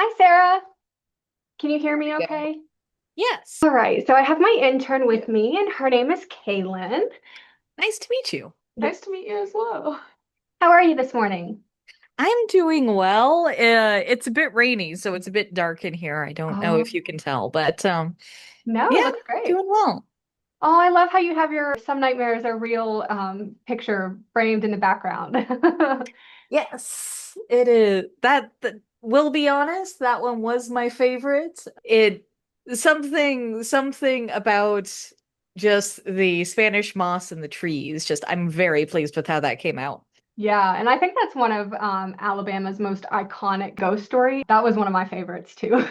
Hi, Sarah. Can you hear me Go. okay? Yes. All right, so I have my intern with me, and her name is Kaylin. Nice to meet you. Nice to meet you as well. How are you this morning? I'm doing well. It's a bit rainy, so it's a bit dark in here. I don't know if Oh, you can tell, but no, yeah, it looks great. doing well. Oh, I love how you have your Some Nightmares Are Real picture framed in the background. Yes, it is. That will be honest, that one was my favorite. It something about just the Spanish moss and the trees. Just I'm very pleased with how that came out. Yeah, and I think that's one of Alabama's most iconic ghost stories. That was one of my favorites too.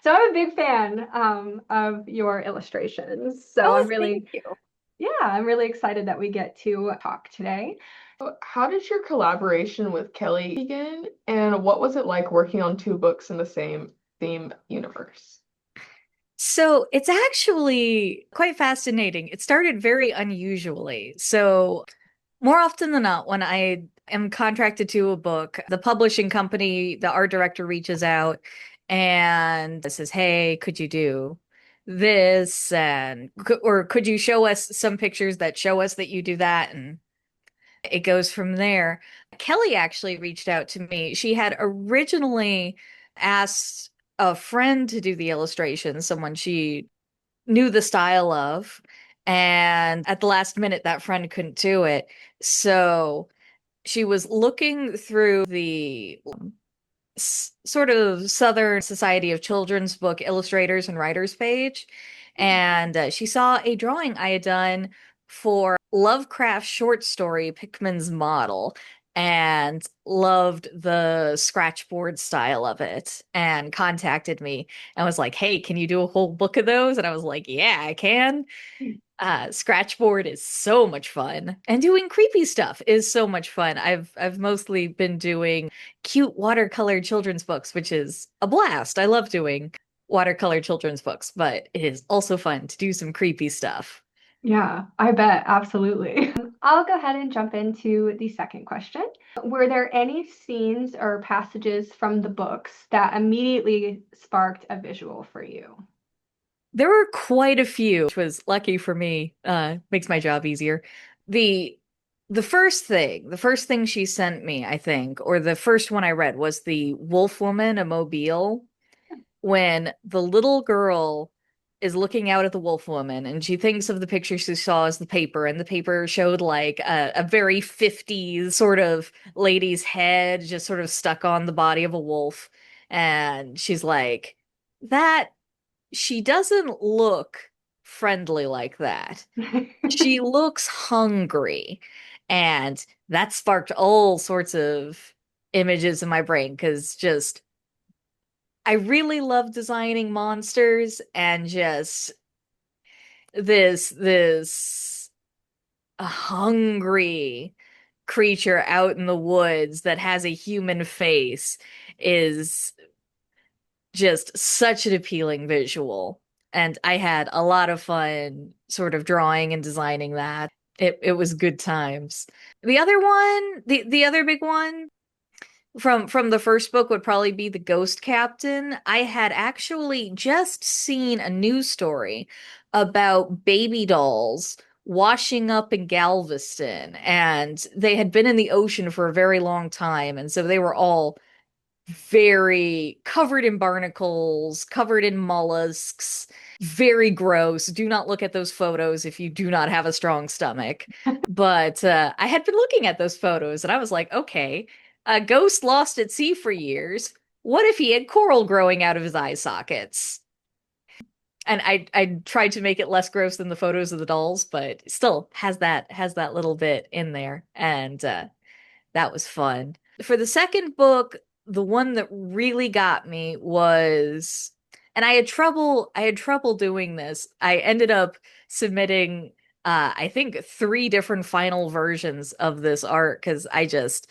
So I'm a big fan of your illustrations. So Oh, thank you. yeah, I'm really excited that we get to talk today. How did your collaboration with Kelly begin, and what was it like working on two books in the same theme universe? So it's actually quite fascinating. It started very unusually. So more often than not, when I am contracted to a book, the publishing company, the art director reaches out and says, "Hey, could you do this?" And or could you show us some pictures that show us that you do that? And it goes from there. Kelly actually reached out to me. She had originally asked a friend to do the illustrations, someone she knew the style of. And at the last minute, that friend couldn't do it. So she was looking through the sort of Southern Society of Children's Book Illustrators and Writers page. And she saw a drawing I had done for Lovecraft short story Pickman's Model and loved the scratchboard style of it and contacted me and was like, "Hey, can you do a whole book of those?" And I was like, "Yeah, I can." Scratchboard is so much fun, and doing creepy stuff is so much fun. I've mostly been doing cute watercolor children's books, which is a blast. I love doing watercolor children's books, but it is also fun to do some creepy stuff. Yeah, I bet. Absolutely. I'll go ahead and jump into the second question. Were there any scenes or passages from the books that immediately sparked a visual for you? There were quite a few, which was lucky for me. Makes my job easier. The the first thing she sent me, I think, or the first one I read was the Wolf Woman, a Mobile, when the little girl is looking out at the wolf woman and she thinks of the picture she saw as the paper, and the paper showed like a very 50s sort of lady's head just sort of stuck on the body of a wolf. And she's like, that she doesn't look friendly like that. She looks hungry. And that sparked all sorts of images in my brain because just I really love designing monsters and just this hungry creature out in the woods that has a human face is just such an appealing visual. And I had a lot of fun sort of drawing and designing that. It was good times. The other one, the other big one from the first book would probably be the Ghost Captain. I had actually just seen a news story about baby dolls washing up in Galveston, and they had been in the ocean for a very long time, and so they were all very covered in barnacles, covered in mollusks, very gross. Do not look at those photos if you do not have a strong stomach. But I had been looking at those photos and I was like, okay, a ghost lost at sea for years. What if he had coral growing out of his eye sockets? And I tried to make it less gross than the photos of the dolls, but still has that little bit in there, and that was fun. For the second book, the one that really got me was, and I had trouble doing this. I ended up submitting I think three different final versions of this art because I just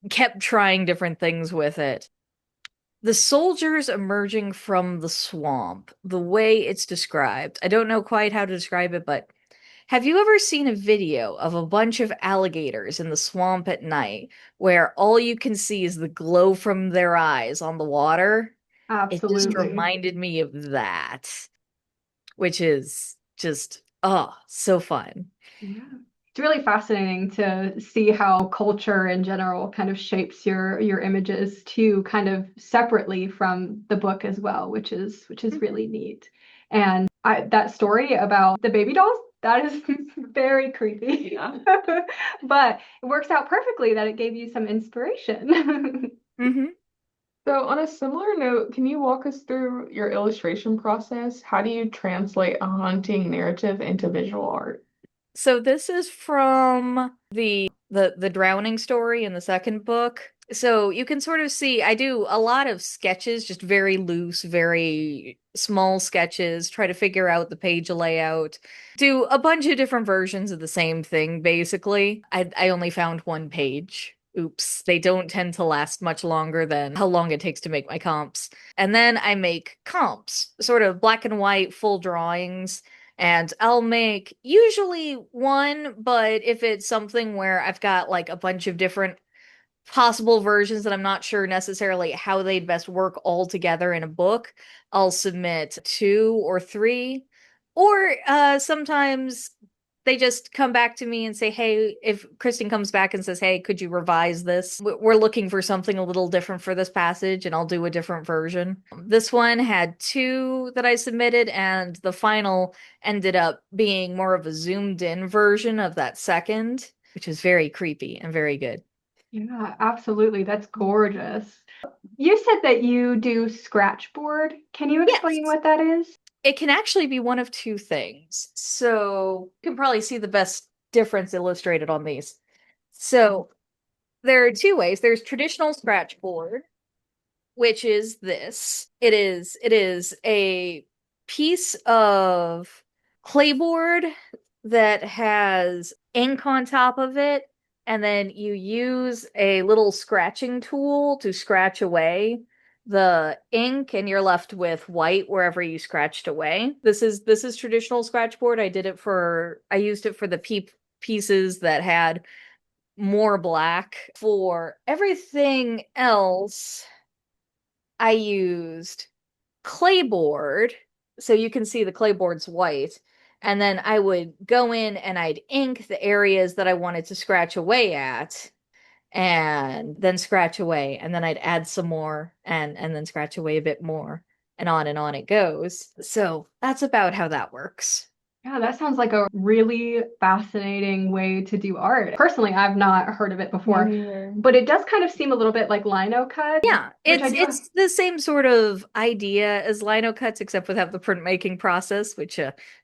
kept trying different things with it. The soldiers emerging from the swamp, the way it's described, I don't know quite how to describe it, but Have you ever seen a video of a bunch of alligators in the swamp at night where all you can see is the glow from their eyes on the water? It just Absolutely. reminded me of that, which is just, oh, so fun. Yeah. It's really fascinating to see how culture in general kind of shapes your images too, kind of separately from the book as well, which is really neat. And that story about the baby dolls, that is very creepy. Yeah. But it works out perfectly that it gave you some inspiration. Hmm. So, on a similar note, can you walk us through your illustration process? How do you translate a haunting narrative into visual art? So this is from the drowning story in the second book. So you can sort of see I do a lot of sketches, just very loose, very small sketches, try to figure out the page layout, do a bunch of different versions of the same thing, basically. I only found one page. Oops, they don't tend to last much longer than how long it takes to make my comps. And then I make comps, sort of black and white, full drawings. And I'll make usually one, but if it's something where I've got like a bunch of different possible versions that I'm not sure necessarily how they'd best work all together in a book, I'll submit two or three. Or sometimes they just come back to me and say, hey, if Kristen comes back and says, hey, could you revise this? We're looking for something a little different for this passage, and I'll do a different version. This one had two that I submitted, and the final ended up being more of a zoomed in version of that second, which is very creepy and very good. Yeah, absolutely. That's gorgeous. You said that you do scratch board. Can you explain Yes. what that is? It can actually be one of two things. So you can probably see the best difference illustrated on these. So there are two ways. There's traditional scratch board, which is this. It is a piece of clayboard that has ink on top of it, and then you use a little scratching tool to scratch away the ink, and you're left with white wherever you scratched away. This is traditional scratch board. I used it for the pieces that had more black. For everything else, I used clayboard, so you can see the clayboard's white, and then I would go in and I'd ink the areas that I wanted to scratch away at, and then scratch away, and then I'd add some more and then scratch away a bit more, and on it goes. So that's about how that works. Yeah, that sounds like a really fascinating way to do art. Personally, I've not heard of it Me before, neither. but it does kind of seem a little bit like lino cut, Yeah, which I it's do. it's the same sort of idea as lino cuts, except without the printmaking process, which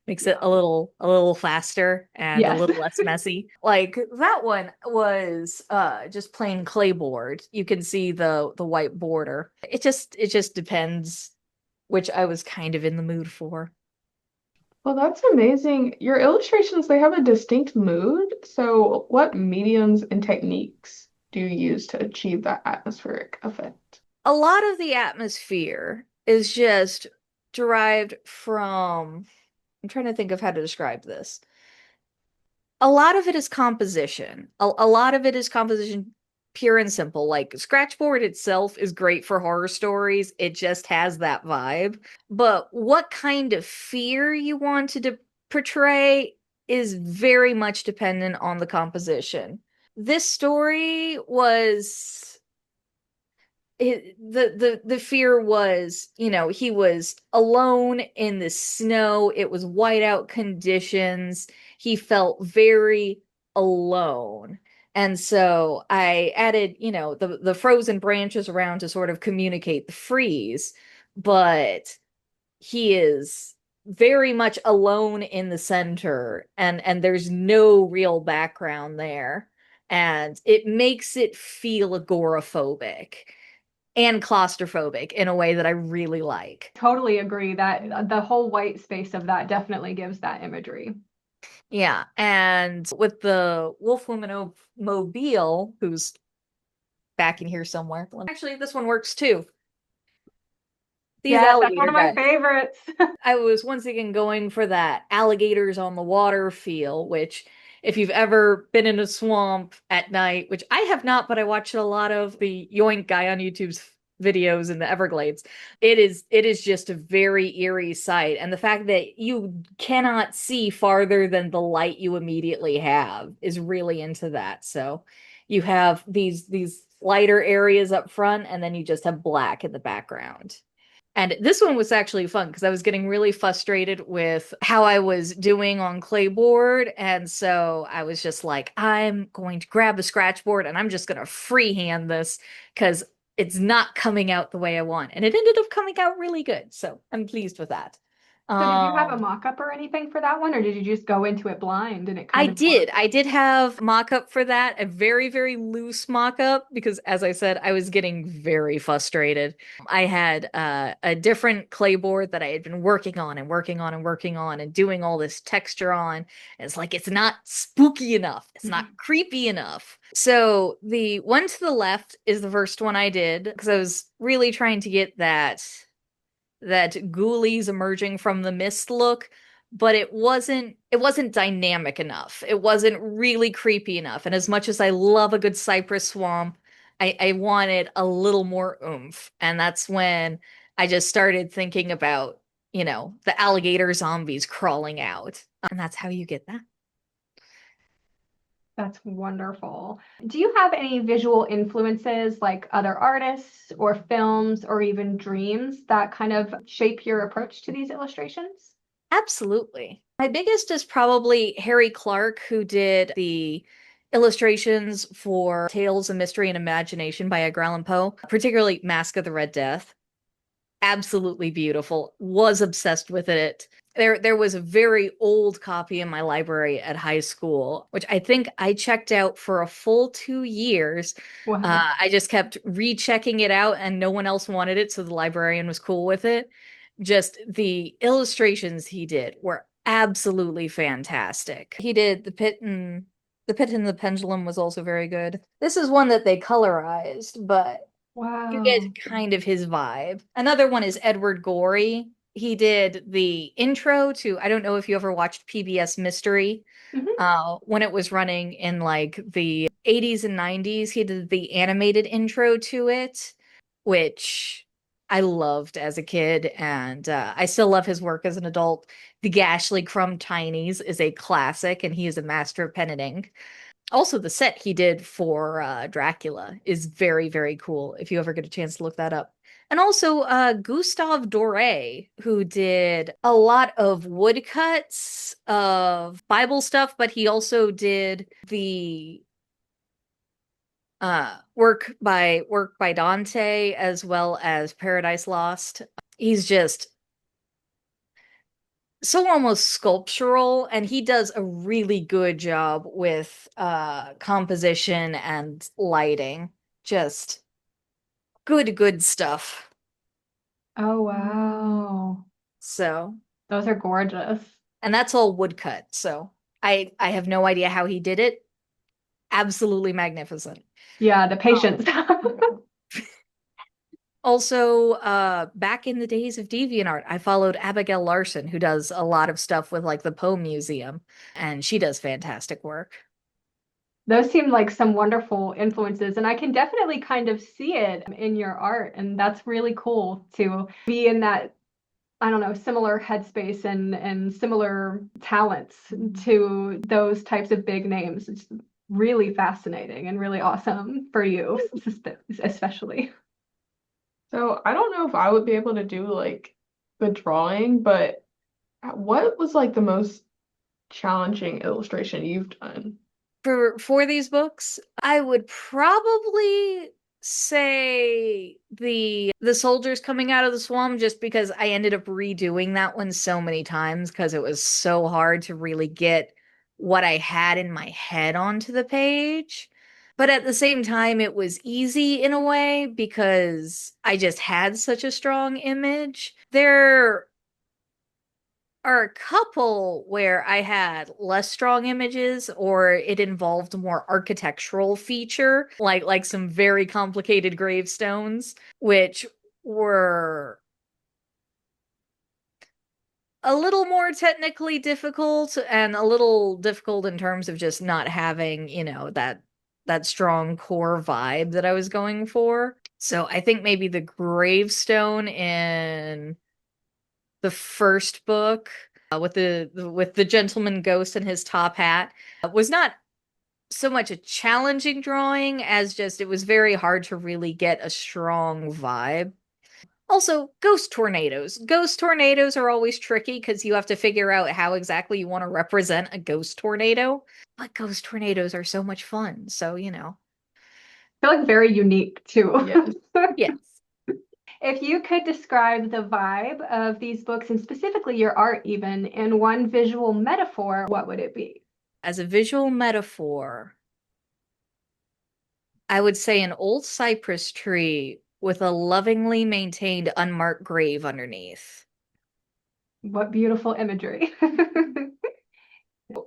makes it Yeah. a little faster and a Yes. little less messy. Like that one was just plain clayboard. You can see the white border. It just depends which I was kind of in the mood for. Well, that's amazing. Your illustrations, they have a distinct mood. So, what mediums and techniques do you use to achieve that atmospheric effect? A lot of the atmosphere is just derived from, I'm trying to think of how to describe this. A lot of it is composition. A lot of it is composition, pure and simple. Like Scratchboard itself is great for horror stories. It just has that vibe. But what kind of fear you want to portray is very much dependent on the composition. This story was the fear was, he was alone in the snow. It was whiteout conditions. He felt very alone. And so I added, the frozen branches around to sort of communicate the freeze, but he is very much alone in the center, and there's no real background there. And it makes it feel agoraphobic and claustrophobic in a way that I really like. Totally agree that the whole white space of that definitely gives that imagery. Yeah, and with the Wolfwoman Mobile, who's back in here somewhere. Actually, this one works too. these Yes, that's one alligator of my guys. favorites. I was once again going for that alligators on the water feel, which if you've ever been in a swamp at night, which I have not, but I watched a lot of the Yoink guy on YouTube's videos in the Everglades, it is just a very eerie sight. And the fact that you cannot see farther than the light you immediately have is really into that. So you have these lighter areas up front, and then you just have black in the background. And this one was actually fun because I was getting really frustrated with how I was doing on Clayboard. And so I was just like, I'm going to grab a scratch board and I'm just going to freehand this because it's not coming out the way I want. And it ended up coming out really good. So I'm pleased with that. So did you have a Um, mock-up or anything for that one, or did you just go into it blind and it I kind of did. worked? I did have mock-up for that, a very, very loose mock-up because as I said, I was getting very frustrated. I had a different clayboard that I had been working on and working on and working on and doing all this texture on. And it's like it's not spooky enough. It's not creepy enough. So the one to the left is the first one I did because I was really trying to get that ghoulies emerging from the mist look, but it wasn't dynamic enough. It wasn't really creepy enough. And as much as I love a good cypress swamp, I wanted a little more oomph. And that's when I just started thinking about, the alligator zombies crawling out. And that's how you get that. That's wonderful. Do you have any visual influences like other artists or films or even dreams that kind of shape your approach to these illustrations? Absolutely. My biggest is probably Harry Clark, who did the illustrations for Tales of Mystery and Imagination by Edgar Allan Poe, particularly Mask of the Red Death. Absolutely beautiful. Was obsessed with it. There was a very old copy in my library at high school, which I think I checked out for a full 2 years. Wow. I just kept rechecking it out, and no one else wanted it, so the librarian was cool with it. Just the illustrations he did were absolutely fantastic. He did the Pit and the Pendulum was also very good. This is one that they colorized, but you get Wow. kind of his vibe. Another one is Edward Gorey. He did the intro to, I don't know if you ever watched PBS Mystery, Mhm. when it was running in like the 80s and 90s. He did the animated intro to it, which I loved as a kid, and I still love his work as an adult. The Gashly Crumb Tinies is a classic, and he is a master of pen and ink. Also, the set he did for Dracula is very, very cool if you ever get a chance to look that up. And also Gustave Doré, who did a lot of woodcuts of Bible stuff, but he also did the work by Dante as well as Paradise Lost. He's just so almost sculptural, and he does a really good job with composition and lighting. Just good stuff. Oh, wow. So, Those are gorgeous. and that's all woodcut. So, I have no idea how he did it. Absolutely magnificent. Yeah, the patience. Also, back in the days of DeviantArt, I followed Abigail Larson, who does a lot of stuff with like the Poe Museum, and she does fantastic work. Those seem like some wonderful influences, and I can definitely kind of see it in your art. And that's really cool to be in that, I don't know, similar headspace and similar talents to those types of big names. It's really fascinating and really awesome for you, especially. So I don't know if I would be able to do like the drawing, but what was like the most challenging illustration you've done? For these books, I would probably say the soldiers coming out of the swamp just because I ended up redoing that one so many times because it was so hard to really get what I had in my head onto the page. But at the same time, it was easy in a way because I just had such a strong image. There are a couple where I had less strong images or it involved more architectural feature, like some very complicated gravestones, which were a little more technically difficult and a little difficult in terms of just not having, that strong core vibe that I was going for. So I think maybe the gravestone in the first book with the gentleman ghost and his top hat was not so much a challenging drawing as just it was very hard to really get a strong vibe. Also, ghost tornadoes. Ghost tornadoes are always tricky because you have to figure out how exactly you want to represent a ghost tornado. But ghost tornadoes are so much fun, so I feel like very unique too. Yes. yes. If you could describe the vibe of these books and specifically your art even in one visual metaphor, what would it be? As a visual metaphor, I would say an old cypress tree with a lovingly maintained unmarked grave underneath. What beautiful imagery.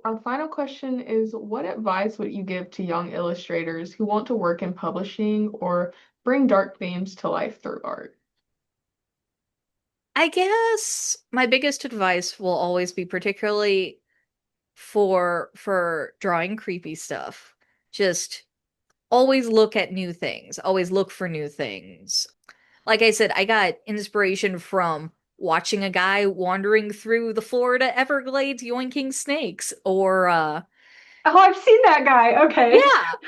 Our final question is, what advice would you give to young illustrators who want to work in publishing or bring dark themes to life through art? I guess my biggest advice will always be particularly for drawing creepy stuff. Just always look at new things, always look for new things. Like I said, I got inspiration from watching a guy wandering through the Florida Everglades yoinking snakes or Oh, I've seen that guy. Okay.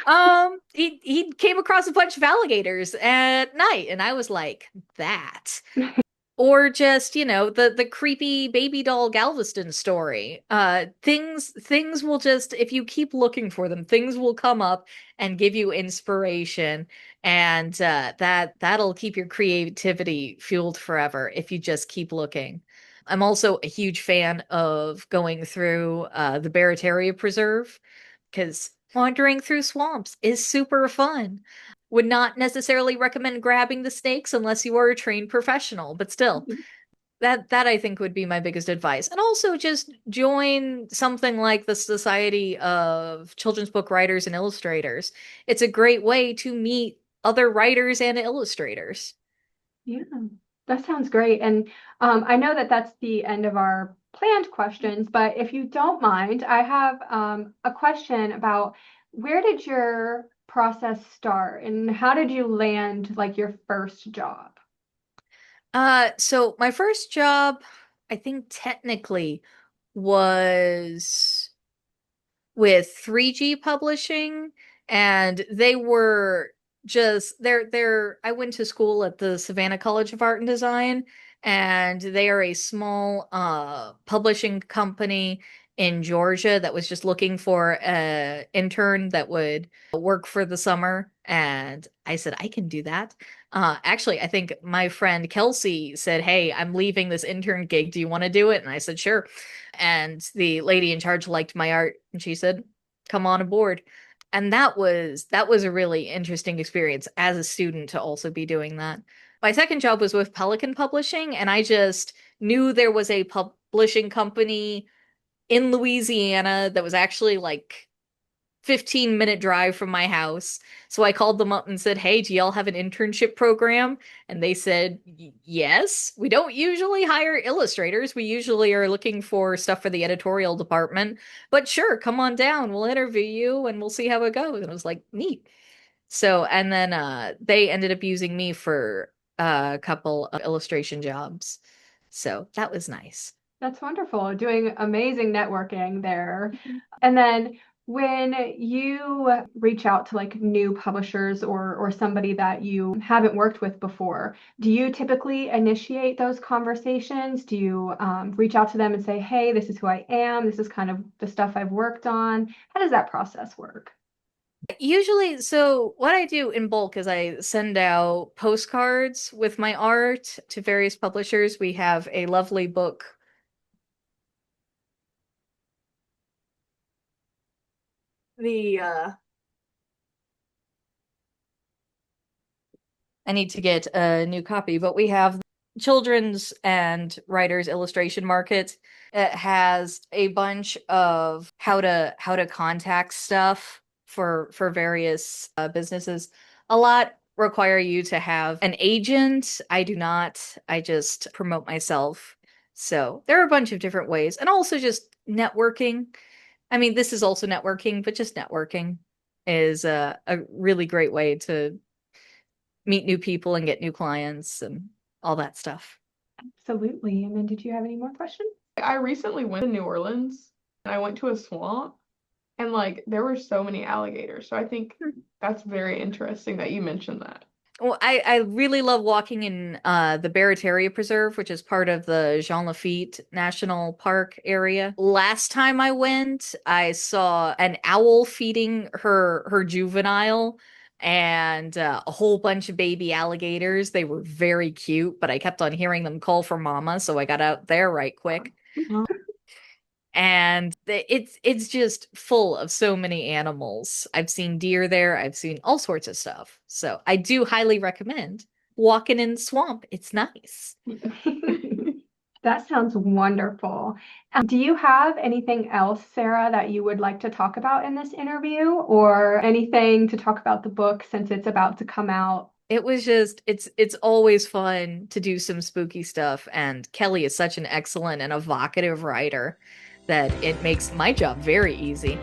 yeah, he came across a bunch of alligators at night and I was like, that. Or just, the creepy baby doll Galveston story. Things will just, if you keep looking for them, things will come up and give you inspiration, and that'll keep your creativity fueled forever if you just keep looking. I'm also a huge fan of going through the Barataria Preserve because wandering through swamps is super fun. Would not necessarily recommend grabbing the snakes unless you are a trained professional, but still, that I think would be my biggest advice. And also just join something like the Society of Children's Book Writers and Illustrators. It's a great way to meet other writers and illustrators. Yeah, that sounds great. And I know that that's the end of our planned questions, but if you don't mind, I have a question about where did your process start and how did you land like your first job? So my first job, I think technically was with 3G Publishing, and they were just they're I went to school at the Savannah College of Art and Design, and they are a small publishing company in Georgia that was just looking for a intern that would work for the summer, and I said I can do that. Actually, I think my friend Kelsey said, "Hey, I'm leaving this intern gig. Do you want to do it?" And I said, "Sure." And the lady in charge liked my art and she said, "Come on aboard." And that was a really interesting experience as a student to also be doing that. My second job was with Pelican Publishing, and I just knew there was a publishing company in Louisiana that was actually like 15-minute drive from my house. So I called them up and said, "Hey, do y'all have an internship program?" And they said, "Yes. We don't usually hire illustrators. We usually are looking for stuff for the editorial department. But sure, come on down. We'll interview you and we'll see how it goes." And I was like, neat. So, and then they ended up using me for a couple of illustration jobs. So that was nice. That's wonderful. Doing amazing networking there. And then when you reach out to like new publishers or somebody that you haven't worked with before, do you typically initiate those conversations? Do you reach out to them and say, "Hey, this is who I am. This is kind of the stuff I've worked on." How does that process work? Usually, so what I do in bulk is I send out postcards with my art to various publishers. We have a lovely book. The I need to get a new copy, but we have children's and writers illustration market. It has a bunch of how to contact stuff for various businesses. A lot require you to have an agent. I do not. I just promote myself. So there are a bunch of different ways, and also just networking. I mean, this is also networking, but just networking is a really great way to meet new people and get new clients and all that stuff. Absolutely. And then did you have any more questions? I recently went to New Orleans and I went to a swamp and like there were so many alligators. So I think that's very interesting that you mentioned that. Well, I really love walking in the Barataria Preserve, which is part of the Jean Lafitte National Park area. Last time I went, I saw an owl feeding her juvenile and a whole bunch of baby alligators. They were very cute, but I kept on hearing them call for mama, so I got out there right quick. And it's just full of so many animals. I've seen deer there, I've seen all sorts of stuff. So I do highly recommend walking in the swamp. It's nice. That sounds wonderful. Do you have anything else, Sarah, that you would like to talk about in this interview, or anything to talk about the book since it's about to come out? It was just it's always fun to do some spooky stuff, and Kelly is such an excellent and evocative writer that it makes my job very easy.